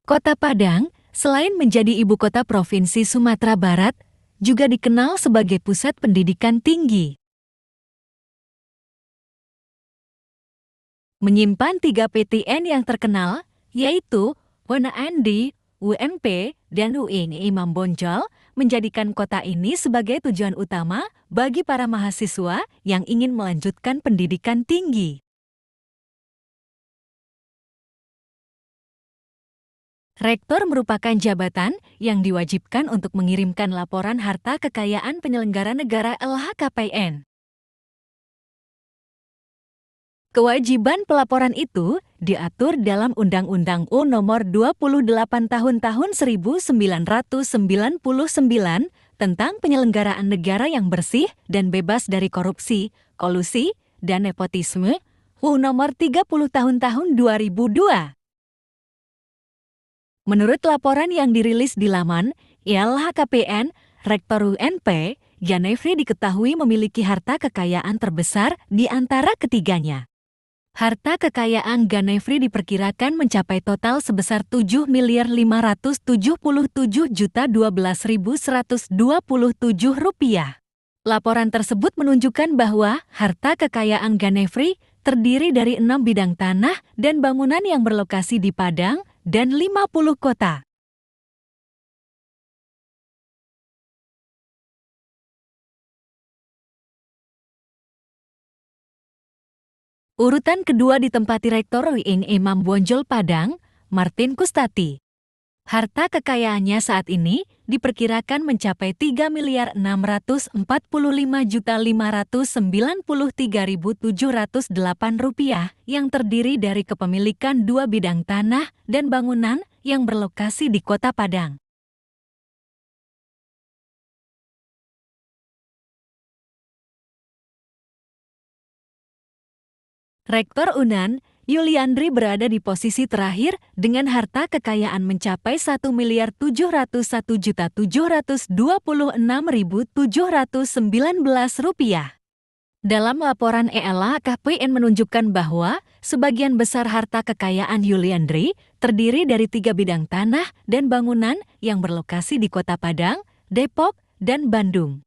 Kota Padang, selain menjadi ibu kota Provinsi Sumatera Barat, juga dikenal sebagai pusat pendidikan tinggi. Menyimpan 3 PTN yang terkenal, yaitu UNAND, UMP, dan UIN Imam Bonjol, menjadikan kota ini sebagai tujuan utama bagi para mahasiswa yang ingin melanjutkan pendidikan tinggi. Rektor merupakan jabatan yang diwajibkan untuk mengirimkan laporan harta kekayaan penyelenggara negara LHKPN. Kewajiban pelaporan itu diatur dalam Undang-Undang U Nomor 28 Tahun 1999 tentang penyelenggaraan negara yang bersih dan bebas dari korupsi, kolusi, dan nepotisme, U Nomor 30 Tahun 2002. Menurut laporan yang dirilis di laman LHKPN, Rektor UNP, Ganefri diketahui memiliki harta kekayaan terbesar di antara ketiganya. Harta kekayaan Ganefri diperkirakan mencapai total sebesar Rp7.577.012.127. Laporan tersebut menunjukkan bahwa harta kekayaan Ganefri terdiri dari 6 bidang tanah dan bangunan yang berlokasi di Padang dan 50 kota. Urutan kedua ditempati Rektor UIN Imam Bonjol Padang, Martin Kustati. Harta kekayaannya saat ini diperkirakan mencapai Rp3.645.593.708 yang terdiri dari kepemilikan 2 bidang tanah dan bangunan yang berlokasi di Kota Padang. Rektor UNAN, Yuliandri berada di posisi terakhir dengan harta kekayaan mencapai Rp1.707.726.719. Dalam laporan LHKPN menunjukkan bahwa sebagian besar harta kekayaan Yuliandri terdiri dari 3 bidang tanah dan bangunan yang berlokasi di Kota Padang, Depok, dan Bandung.